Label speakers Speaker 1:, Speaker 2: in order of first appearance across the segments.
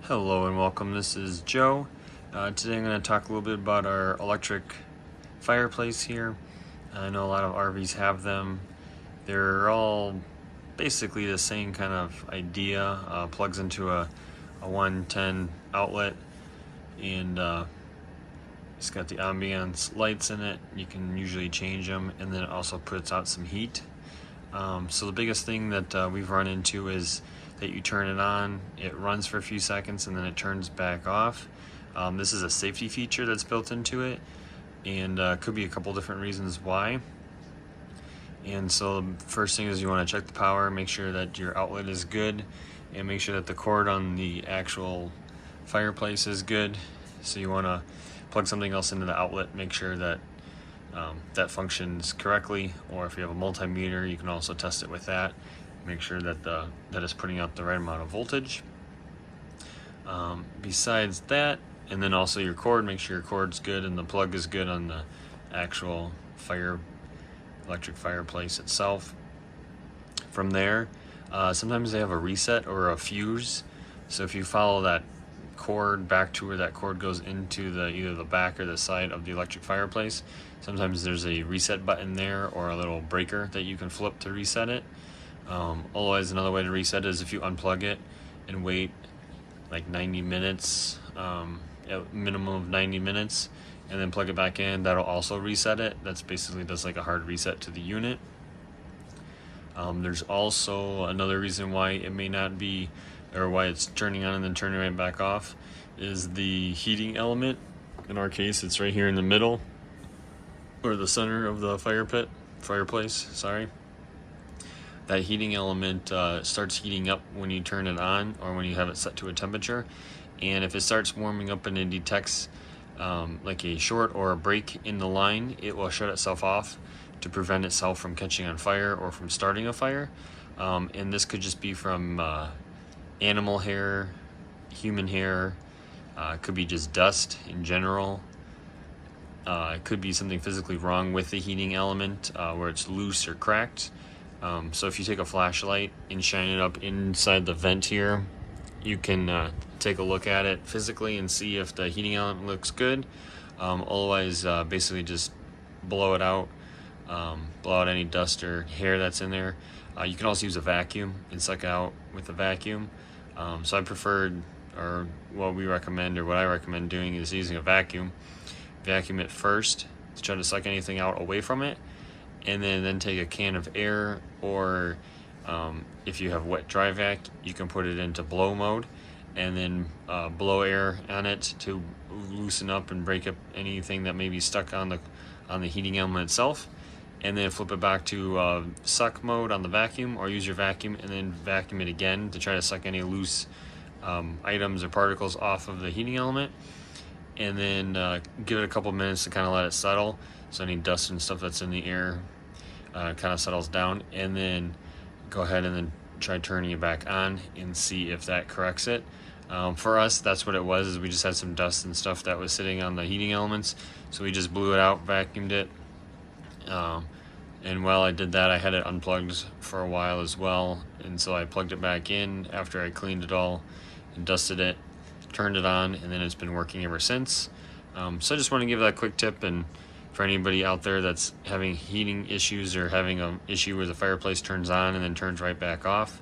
Speaker 1: Hello and welcome, this is Joe. Today I'm going to talk a little bit about our electric fireplace here. I know a lot of RVs have them. They're all basically the same kind of idea. Plugs into a 110 outlet, and it's got the ambiance lights in it. You can usually change them, and then it also puts out some heat. So the biggest thing that we've run into is that you turn it on, it runs for a few seconds, and then it turns back off. This is a safety feature that's built into it, and could be a couple different reasons why. And so the first thing is you want to check the power, make sure that your outlet is good, and make sure that the cord on the actual fireplace is good. So you want to plug something else into the outlet, make sure that that functions correctly, or if you have a multimeter, you can also test it with that. Make sure that that is putting out the right amount of voltage. Besides that, and then also your cord, make sure your cord's good and the plug is good on the actual electric fireplace itself. From there, sometimes they have a reset or a fuse, so if you follow that cord back to where that cord goes into either the back or the side of the electric fireplace, sometimes there's a reset button there or a little breaker that you can flip to reset it. Otherwise, another way to reset it is if you unplug it and wait like 90 minutes, a minimum of 90 minutes, and then plug it back in. That'll also reset it. That's basically does like a hard reset to the unit. There's also another reason why it may not be, or why it's turning on and then turning right back off, is the heating element. In our case, it's right here in the middle, or the center of the fireplace, sorry. That heating element starts heating up when you turn it on or when you have it set to a temperature, and if it starts warming up and it detects like a short or a break in the line, it will shut itself off to prevent itself from catching on fire or from starting a fire. And this could just be from animal hair, human hair, it could be just dust in general. It could be something physically wrong with the heating element, where it's loose or cracked. So if you take a flashlight and shine it up inside the vent here, you can take a look at it physically and see if the heating element looks good. Otherwise, basically just blow it out, blow out any dust or hair that's in there. You can also use a vacuum and suck out with a vacuum. So I preferred, or what we recommend, or what I recommend doing, is using a vacuum. Vacuum it first to try to suck anything out away from it, and then take a can of air, or if you have wet dry vac, you can put it into blow mode and then blow air on it to loosen up and break up anything that may be stuck on the heating element itself, and then flip it back to suck mode on the vacuum, or use your vacuum and then vacuum it again to try to suck any loose items or particles off of the heating element, and then give it a couple minutes to kind of let it settle, so any dust and stuff that's in the air kind of settles down, and then go ahead and then try turning it back on and see if that corrects it. For us, that's what it was, is we just had some dust and stuff that was sitting on the heating elements, so we just blew it out, vacuumed it, and while I did that, I had it unplugged for a while as well, and so I plugged it back in after I cleaned it all and dusted it, turned it on, and then it's been working ever since. So I just want to give that quick tip, and for anybody out there that's having heating issues or having an issue where the fireplace turns on and then turns right back off,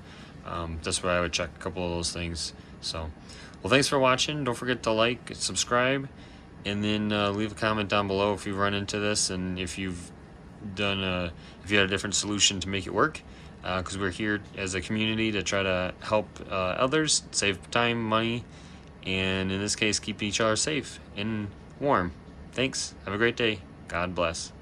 Speaker 1: that's where I would check a couple of those things. So, well, thanks for watching. Don't forget to like, subscribe, and then leave a comment down below if you've run into this, and if you've if you had a different solution to make it work, because we're here as a community to try to help others save time, money, and in this case, keep each other safe and warm. Thanks. Have a great day. God bless.